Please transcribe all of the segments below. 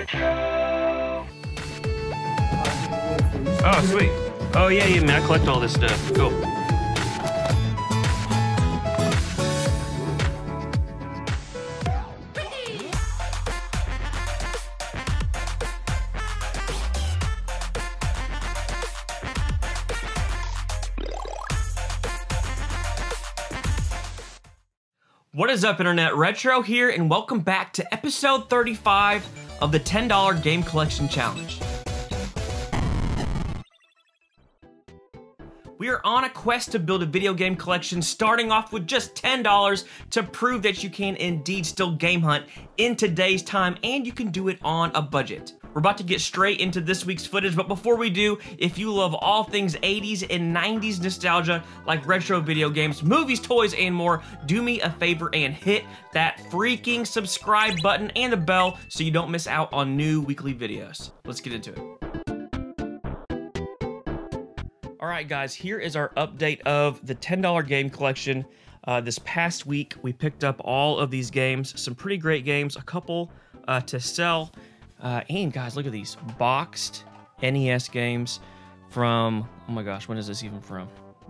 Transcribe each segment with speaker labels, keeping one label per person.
Speaker 1: Oh, sweet. Oh, yeah, man, I collect all this stuff. Cool. What is up, Internet? Retro here, and welcome back to episode 35 of the $10 Game Collection Challenge. We are on a quest to build a video game collection, starting off with just $10 to prove that you can indeed still game hunt in today's time, and you can do it on a budget. We're about to get straight into this week's footage, but before we do, if you love all things 80s and 90s nostalgia, like retro video games, movies, toys, and more, do me a favor and hit that freaking subscribe button and the bell so you don't miss out on new weekly videos. Let's get into it. Alright guys, here is our update of the $10 game collection. This past week, we picked up all of these games, some pretty great games, a couple to sell. And guys, look at these boxed NES games from, oh my gosh, when is this even from?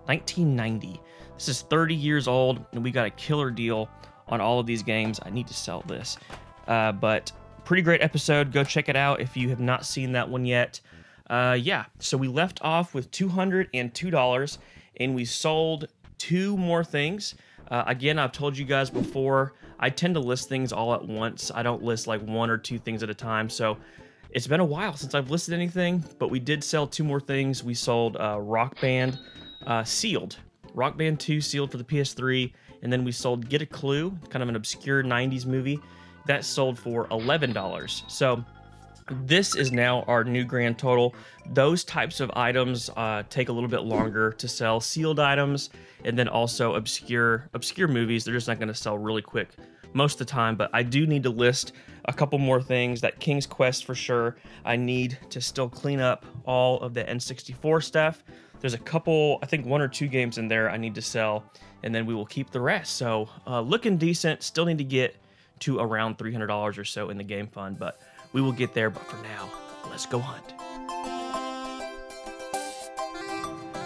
Speaker 1: 1990. This is 30 years old, and we got a killer deal on all of these games. I need to sell this. But pretty great episode. Go check it out if you have not seen that one yet. Yeah, so we left off with $202, and we sold two more things. Again, I've told you guys before, I tend to list things all at once. I don't list like one or two things at a time. So it's been a while since I've listed anything, but we did sell two more things. We sold Rock Band sealed. Rock Band 2 sealed for the PS3. And then we sold Get a Clue, kind of an obscure 90s movie. That sold for $11. So this is now our new grand total. Those types of items take a little bit longer to sell. Sealed items, and then also obscure movies, they're just not going to sell really quick most of the time. But I do need to list a couple more things. That King's Quest for sure. I need to still clean up all of the N64 stuff. There's a couple, I think one or two games in there I need to sell, and then we will keep the rest. So looking decent. Still need to get to around $300 or so in the game fund, but we will get there. But for now, let's go hunt.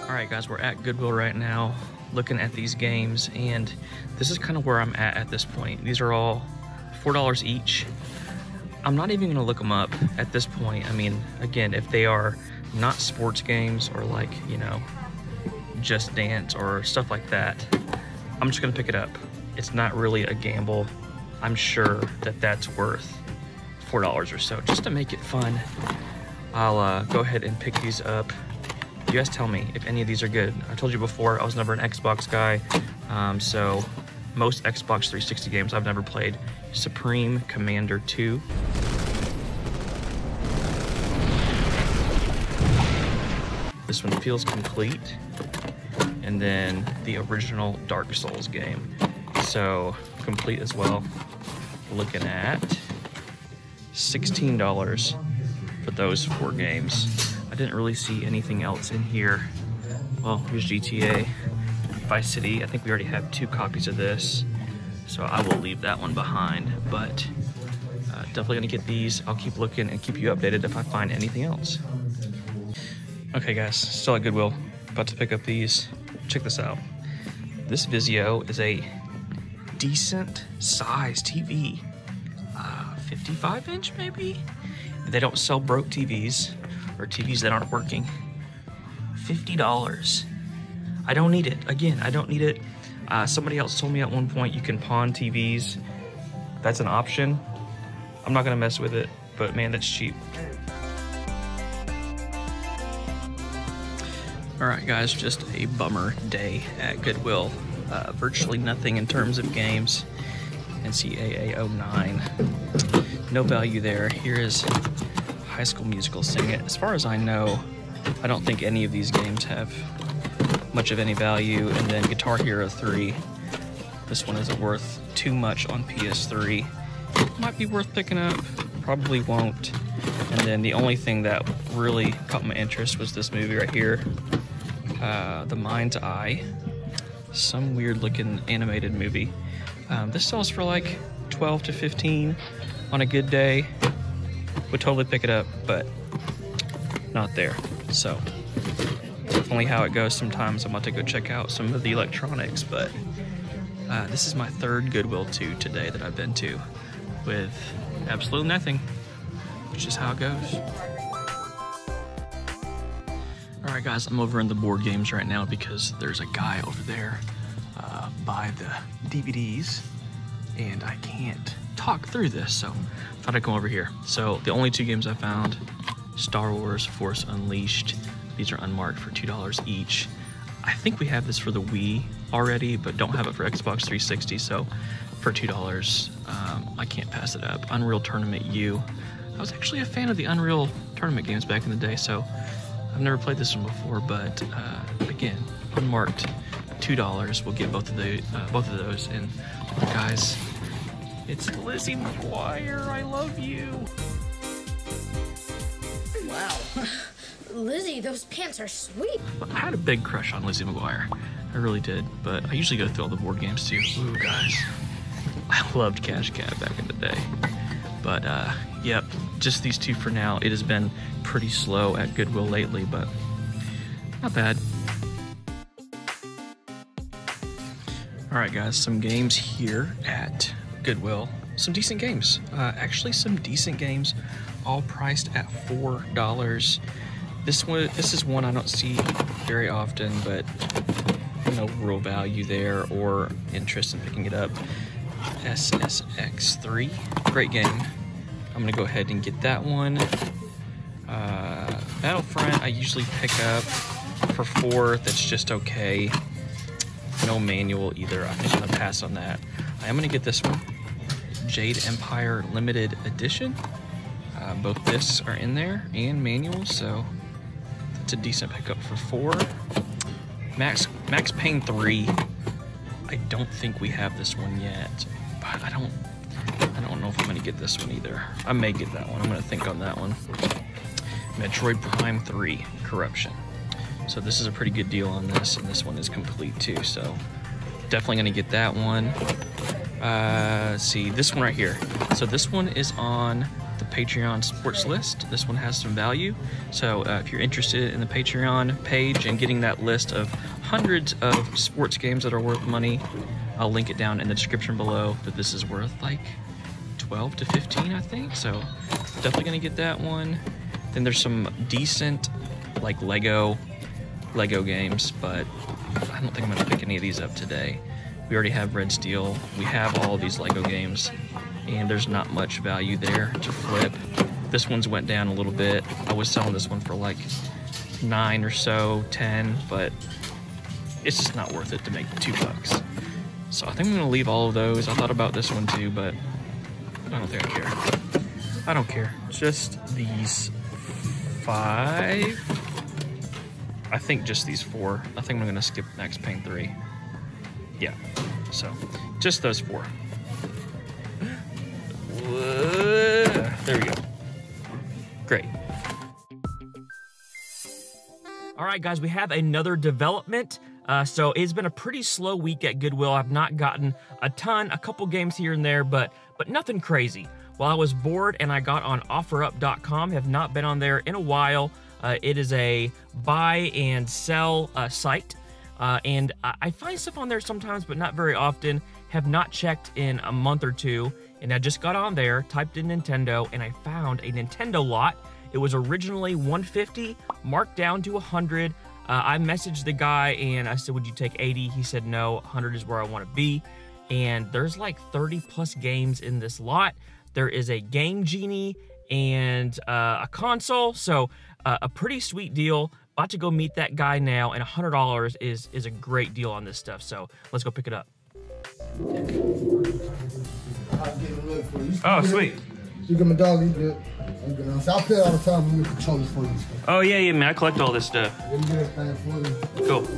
Speaker 1: All right, guys, we're at Goodwill right now, looking at these games, and this is kind of where I'm at this point. These are all $4 each. I'm not even gonna look them up at this point. I mean, again, if they are not sports games or like, you know, Just Dance or stuff like that, I'm just gonna pick it up. It's not really a gamble. I'm sure that that's worth $4 or so, just to make it fun. I'll go ahead and pick these up. You guys tell me if any of these are good. I told you before, I was never an Xbox guy, so most Xbox 360 games I've never played. Supreme Commander 2. This one feels complete. And then the original Dark Souls game. So, complete as well. Looking at $16 for those four games. I didn't really see anything else in here. Well, here's GTA, Vice City. I think we already have two copies of this, so I will leave that one behind, but definitely gonna get these. I'll keep looking and keep you updated if I find anything else. Okay guys, still at Goodwill, about to pick up these. Check this out. This Vizio is a decent size TV. 55 inch maybe? They don't sell broke TVs or TVs that aren't working. $50. I don't need it. Again, I don't need it. Somebody else told me at one point you can pawn TVs. That's an option. I'm not gonna mess with it, but man, that's cheap. All right, guys, just a bummer day at Goodwill. Virtually nothing in terms of games. NCAA 09. No value there. Here is High School Musical Sing It. As far as I know, I don't think any of these games have much of any value. And then Guitar Hero 3. This one isn't worth too much on PS3. Might be worth picking up, probably won't. And then the only thing that really caught my interest was this movie right here, The Mind's Eye. Some weird looking animated movie. This sells for like 12 to 15 on a good day. would totally pick it up, but not there. So definitely how it goes. Sometimes I'm about to go check out some of the electronics, but this is my third Goodwill today that I've been to with absolutely nothing, which is how it goes. All right, guys, I'm over in the board games right now because there's a guy over there by the DVDs, and I can't talk through this, so I thought I'd come over here. So the only 2 games I found, Star Wars Force Unleashed. These are unmarked for $2 each. I think we have this for the Wii already, but don't have it for Xbox 360, so for $2, I can't pass it up. Unreal Tournament U. I was actually a fan of the Unreal Tournament games back in the day, so I've never played this one before, but again, unmarked, $2. We'll get both of those. And guys, it's Lizzie McGuire. I love you.
Speaker 2: Wow, Lizzie, those pants are sweet.
Speaker 1: I had a big crush on Lizzie McGuire. I really did, but I usually go through all the board games too. Ooh, guys, I loved Cash Cab back in the day. But yep, just these 2 for now. It has been pretty slow at Goodwill lately, but not bad. All right, guys, some games here at Goodwill. Some decent games. Actually, some decent games, all priced at $4. This is one I don't see very often, but no real value there or interest in picking it up. SSX3, great game. I'm gonna go ahead and get that one. Battlefront, I usually pick up for $4. That's just okay. No manual either. I think I'm gonna pass on that. I am gonna get this one, Jade Empire Limited Edition. Both discs are in there and manual, so that's a decent pickup for $4. Max Payne 3. I don't think we have this one yet, but I don't know if I'm gonna get this one either. I may get that one. I'm gonna think on that one. Metroid Prime 3 Corruption. So this is a pretty good deal on this, and this one is complete too, so definitely gonna get that one. Let's see, this one right here. So this one is on the Patreon sports list. This one has some value. So if you're interested in the Patreon page and getting that list of hundreds of sports games that are worth money, I'll link it down in the description below, but this is worth like 12 to 15, I think. So definitely gonna get that one. Then there's some decent like Lego games, but I don't think I'm gonna pick any of these up today. We already have Red Steel. We have all these Lego games, and there's not much value there to flip. This one's went down a little bit. I was selling this one for like 9 or so, 10, but it's just not worth it to make $2. So I think I'm gonna leave all of those. I thought about this one too, but I don't think I care. I don't care. Just these 5. I think just these 4. I think I'm gonna skip Max Payne 3. Yeah, so just those 4. There we go. Great. All right, guys, we have another development. So it's been a pretty slow week at Goodwill. I've not gotten a couple games here and there, but nothing crazy. While I was bored and I got on OfferUp.com, have not been on there in a while. It is a buy and sell site. And I find stuff on there sometimes, but not very often. Have not checked in a month or 2. And I just got on there, typed in Nintendo, and I found a Nintendo lot. It was originally $150, marked down to $100. I messaged the guy and I said, would you take 80? He said, no, 100 is where I want to be. And there's like 30 plus games in this lot. There is a game Genie and a console. So a pretty sweet deal. About to go meet that guy now, and $100 is a great deal on this stuff. So let's go pick it up. Oh, sweet.
Speaker 3: You get my dog, he's good. I'll play all the time when we controllers for you.
Speaker 1: Oh, yeah, man. I collect all this stuff.
Speaker 3: Let me get that for you.
Speaker 1: Cool.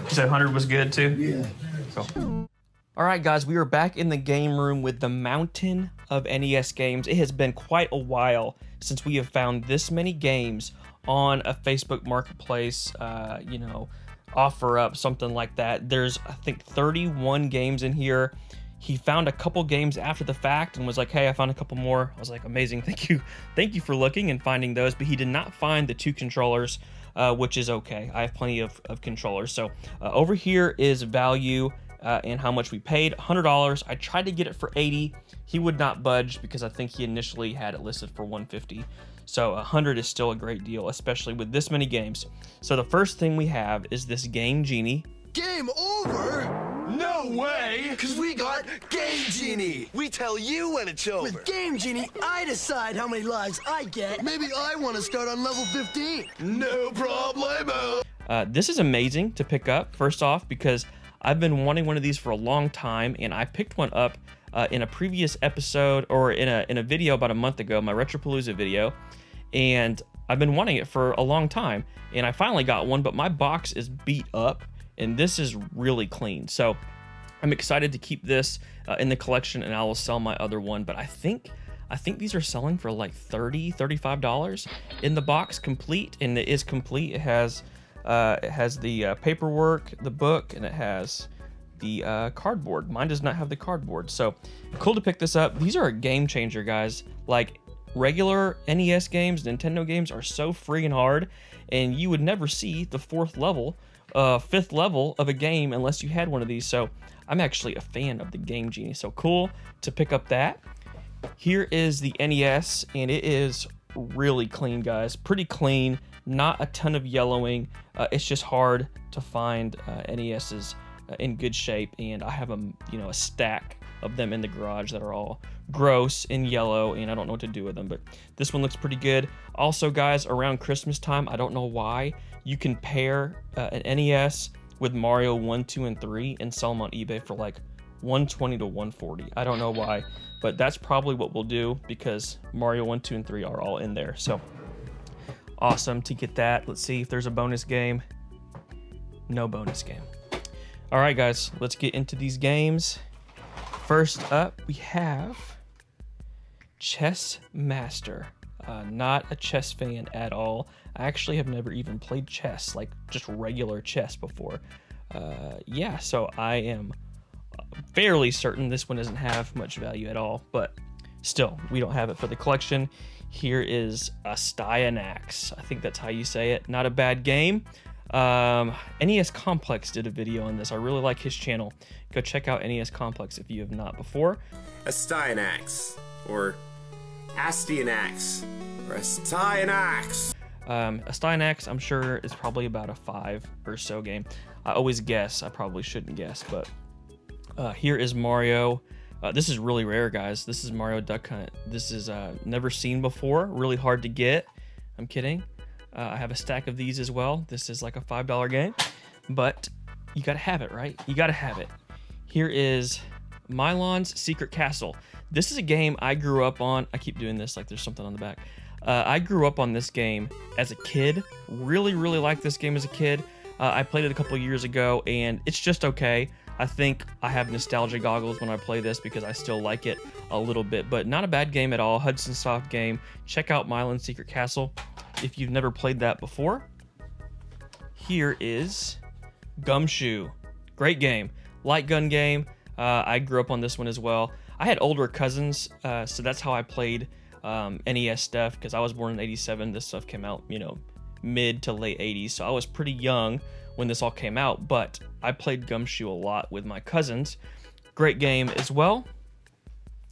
Speaker 1: You said 100 was good too?
Speaker 3: Yeah.
Speaker 1: Cool. All right, guys, we are back in the game room with the mountain of NES games. It has been quite a while since we have found this many games on a Facebook Marketplace, you know, offer up, something like that. There's, I think, 31 games in here. He found a couple games after the fact and was like, hey, I found a couple more. I was like, amazing, thank you for looking and finding those. But he did not find the 2 controllers, which is okay. I have plenty of controllers. So over here is value and how much we paid, $100. I tried to get it for $80. He would not budge because I think he initially had it listed for $150. So 100 is still a great deal, especially with this many games. So the first thing we have is this game Genie.
Speaker 4: Game over? No way! Because we got Game Genie! We tell you when it's over.
Speaker 5: With Game Genie, I decide how many lives I get.
Speaker 4: Maybe I want to start on level 15. No problemo!
Speaker 1: This is amazing to pick up, first off, because I've been wanting one of these for a long time, and I picked one up in a previous episode, or in a video about a month ago, my Retropalooza video, and I've been wanting it for a long time, and I finally got one, but my box is beat up, and this is really clean. So I'm excited to keep this in the collection, and I will sell my other one. But I think these are selling for like $30, $35 in the box complete, and it is complete. It has the paperwork, the book, and it has the cardboard. Mine does not have the cardboard. So cool to pick this up. These are a game changer, guys. Like, regular NES games, Nintendo games are so friggin' hard, and you would never see the 5th level of a game unless you had one of these. So I'm actually a fan of the Game Genie. So cool to pick up that. Here is the NES, and it is really clean, guys. Pretty clean, not a ton of yellowing. It's just hard to find NESs in good shape, and I have a stack of them in the garage that are all gross and yellow, and I don't know what to do with them, but this one looks pretty good. Also, guys, around Christmas time, I don't know why, you can pair an NES with Mario 1, 2, and 3 and sell them on eBay for like $120 to $140. I don't know why, but that's probably what we'll do because Mario 1, 2, and 3 are all in there. So awesome to get that. Let's see if there's a bonus game. No bonus game. All right, guys, let's get into these games. First up, we have Chess Master. Not a chess fan at all. I actually have never even played chess, like just regular chess before. Yeah, so I am fairly certain this one doesn't have much value at all, but still, we don't have it for the collection. Here is a Styanax. I think that's how you say it. Not a bad game. NES Complex did a video on this. I really like his channel. Go check out NES Complex if you have not before.
Speaker 6: A Styanax, or Astyanax, or a Styanax.
Speaker 1: A Styanax, I'm sure, is probably about a 5 or so game. I always guess. I probably shouldn't guess, but here is Mario. This is really rare, guys. This is Mario Duck Hunt. This is never seen before. Really hard to get. I'm kidding. I have a stack of these as well. This is like a $5 game, but you gotta have it, right? You gotta have it. Here is Mylon's Secret Castle. This is a game I grew up on. I keep doing this like there's something on the back. I grew up on this game as a kid. Really liked this game as a kid. I played it a couple years ago, and it's just okay. I think I have nostalgia goggles when I play this because I still like it a little bit, but not a bad game at all. Hudson Soft game. Check out Mylon's Secret Castle if you've never played that before. Here is Gumshoe. Great game. Light gun game. I grew up on this one as well. I had older cousins, so that's how I played NES stuff, because I was born in '87. This stuff came out, mid to late '80s, so I was pretty young when this all came out, but I played Gumshoe a lot with my cousins. Great game as well.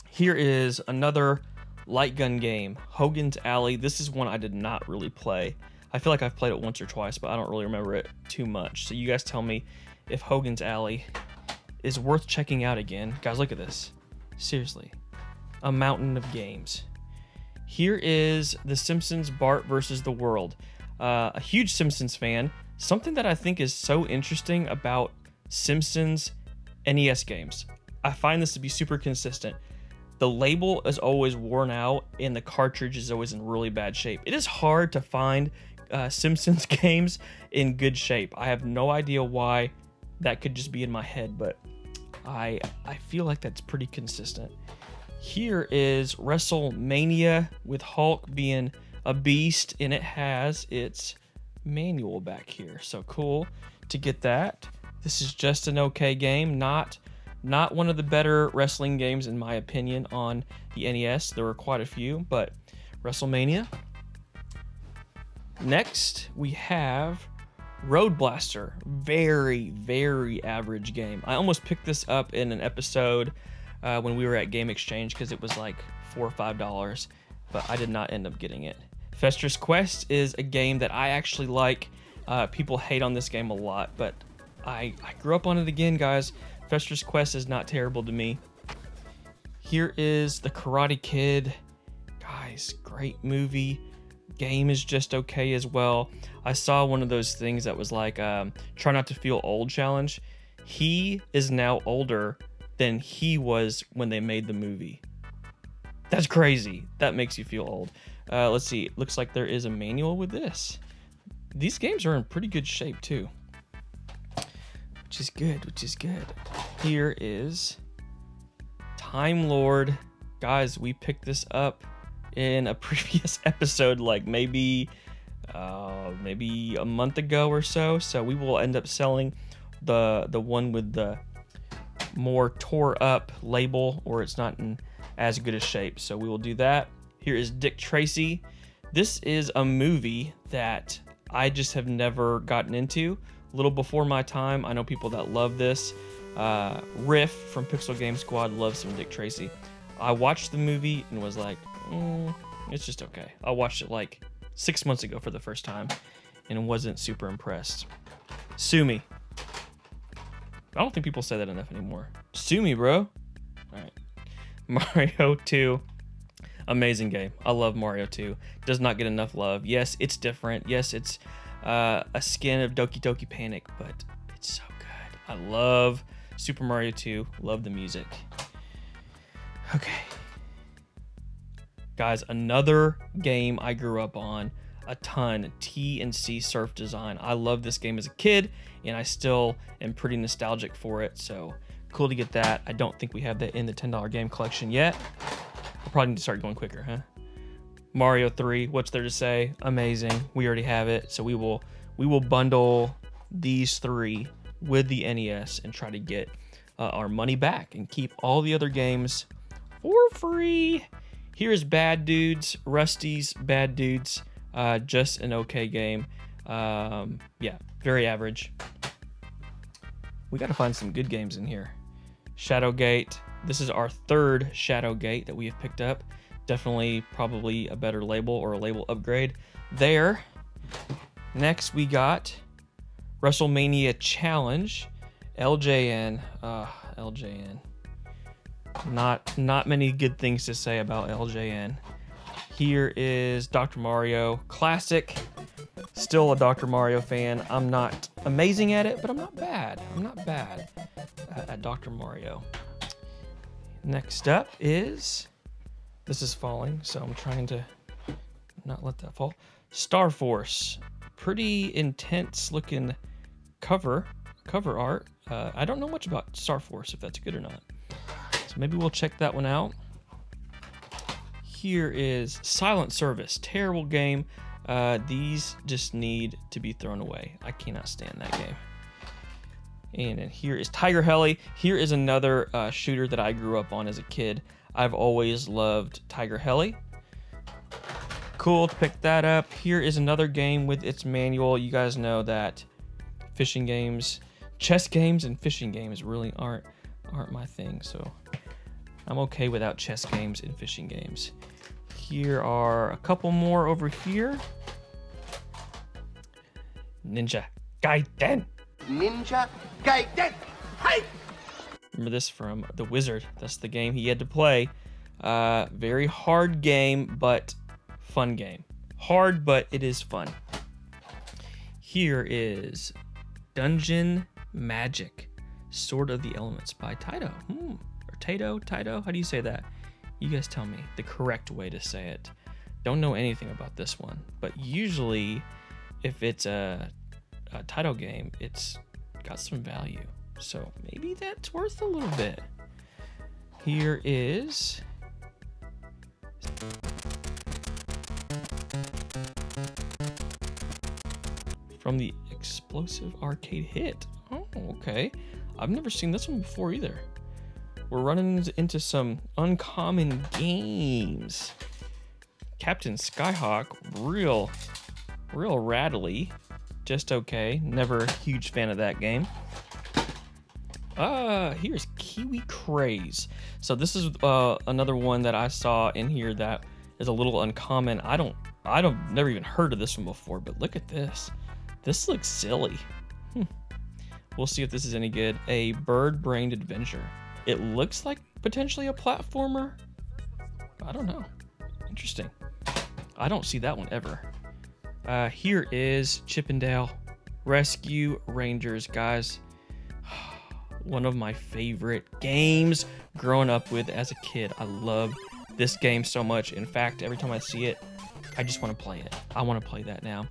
Speaker 1: Here is another light gun game, Hogan's Alley. This is one I did not really play. I feel like I've played it once or twice, but I don't really remember it too much. So you guys tell me if Hogan's Alley is worth checking out again. Guys, look at this. Seriously, a mountain of games. Here is the Simpsons Bart versus the World. A huge Simpsons fan. Something that I think is so interesting about Simpsons NES games. I find this to be super consistent. The label is always worn out and the cartridge is always in really bad shape. It is hard to find Simpsons games in good shape. I have no idea why that could just be in my head, but I feel like that's pretty consistent. Here is Wrestlemania with Hulk being a beast, and it has its manual back here. So cool to get that. This is just an okay game, not one of the better wrestling games in my opinion on the NES. There were quite a few, but Wrestlemania. Next, we have Road Blaster. Very, very average game. I almost picked this up in an episode when we were at Game Exchange because it was like $4 or $5, but I did not end up getting it. Fester's Quest is a game that I actually like. People hate on this game a lot, but I grew up on it again, guys. Fester's Quest is not terrible to me. Here is The Karate Kid. Guys, great movie. Game is just okay as well. I saw one of those things that was like try not to feel old challenge. He is now older than he was when they made the movie. That's crazy. That makes you feel old. Let's see. Looks like there is a manual with this. These games are in pretty good shape too, which is good, which is good. Here is Time Lord. Guys, we picked this up in a previous episode, like maybe a month ago or so. So we will end up selling the one with the more tore up label, or it's not in as good a shape. So we will do that. Here is Dick Tracy. This is a movie that I just have never gotten into. A little before my time. I know people that love this. Riff from Pixel Game Squad loves some Dick Tracy. I watched the movie and was like, it's just okay. I watched it like 6 months ago for the first time and wasn't super impressed. Sue me. I don't think people say that enough anymore. Sue me, bro. All right. Mario 2. Amazing game. I love Mario 2. Does not get enough love. Yes, it's different. Yes, it's a skin of Doki Doki Panic, but it's so good. I love Super Mario 2. Love the music. Okay. Guys, another game I grew up on a ton, T&C Surf Design. I loved this game as a kid, and I still am pretty nostalgic for it, so cool to get that. I don't think we have that in the $10 game collection yet. We'll probably need to start going quicker, huh? Mario 3, what's there to say? Amazing. We already have it, so we will bundle these three with the NES and try to get our money back and keep all the other games for free. Here's Bad Dudes, Rusty's Bad Dudes. Just an okay game. Yeah, very average. We gotta find some good games in here. Shadowgate. This is our third Shadowgate that we have picked up. Definitely probably a better label or a label upgrade there. Next we got Wrestlemania Challenge Ljn. Ljn. Not many good things to say about Ljn. Here is Dr. Mario Classic. Still a Dr. Mario fan. I'm not amazing at it, but I'm not bad. I'm not bad at Dr. Mario. Next up is, this is falling, so I'm trying to not let that fall. Star Force. Pretty intense looking cover art. I don't know much about Star Force, if that's good or not. So maybe we'll check that one out. Here is Silent Service. Terrible game. These just need to be thrown away. I cannot stand that game. And then here is Tiger Heli. Here is another shooter that I grew up on as a kid. I've always loved Tiger Heli. Cool to pick that up. Here is another game with its manual. You guys know that fishing games, chess games and fishing games really aren't my thing. So I'm okay without chess games and fishing games. Here are a couple more over here. Ninja Gaiden.
Speaker 5: Ninja Gaiden. Hey!
Speaker 1: Remember this from The Wizard. That's the game he had to play. Very hard game, but fun game. Hard, but it is fun. Here is Dungeon Magic, Sword of the Elements by Taito. Or Taito? How do you say that? You guys tell me the correct way to say it. Don't know anything about this one, but usually if it's a Taito game, it's got some value. So maybe that's worth a little bit. Here is... from the Explosive Arcade Hit. Oh, okay. I've never seen this one before either. We're running into some uncommon games. Captain Skyhawk, real rattly. Just okay. Never a huge fan of that game. Here's Kiwi Craze. So this is another one that I saw in here that is a little uncommon. I don't never even heard of this one before, but look at this. This looks silly. We'll see if this is any good. A bird-brained adventure. It looks like potentially a platformer. I don't know. Interesting. I don't see that one ever. Here is Chippendale Rescue Rangers, guys. One of my favorite games growing up with as a kid. I love this game so much. In fact, every time I see it, I just want to play it. I want to play that now.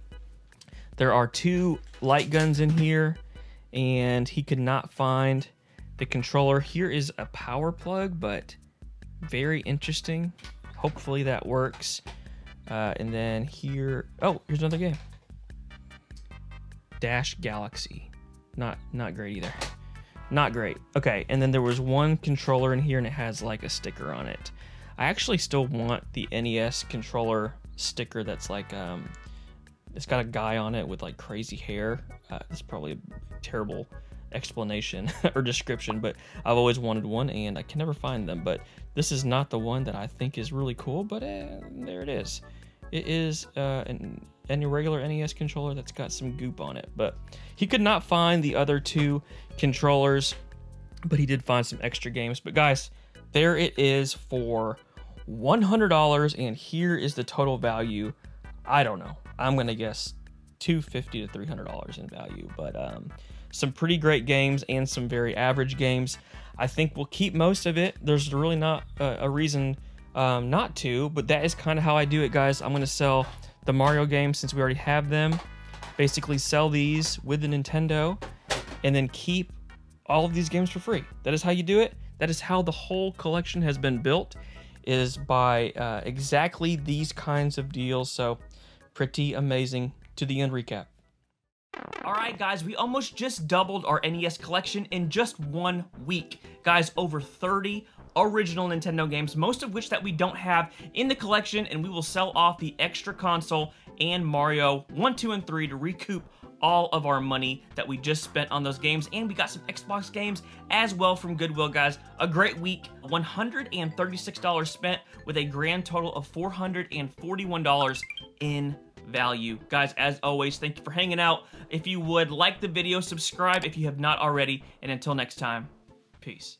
Speaker 1: There are 2 light guns in here, and he could not find the controller. Here is a power plug, but very interesting. Hopefully that works. And then here, oh, here's another game. Dash Galaxy. Not great either. Not great. Okay, and then there was one controller in here, and it has like a sticker on it. I actually still want the NES controller sticker that's like, it's got a guy on it with like crazy hair. It's probably a terrible explanation or description, but I've always wanted one and I can never find them. But this is not the one that I think is really cool, but there it is. It is an irregular NES controller that's got some goop on it. But he could not find the other 2 controllers, but he did find some extra games. But guys, there it is for $100, and here is the total value. I don't know. I'm gonna guess $250 to $300 in value, but some pretty great games and some very average games. I think we'll keep most of it. There's really not a reason not to, but that is kind of how I do it, guys. I'm gonna sell the Mario games since we already have them. Basically sell these with the Nintendo and then keep all of these games for free. That is how you do it. That is how the whole collection has been built, is by exactly these kinds of deals. So pretty amazing. To the end recap. Alright guys, we almost just doubled our NES collection in just 1 week. Guys, over 30 original Nintendo games, most of which that we don't have in the collection, and we will sell off the extra console and Mario 1, 2, and 3 to recoup all of our money that we just spent on those games. And we got some Xbox games as well from Goodwill, guys. A great week. $136 spent with a grand total of $441 in value. Guys, as always, thank you for hanging out. If you would like the video, subscribe if you have not already, and until next time, peace.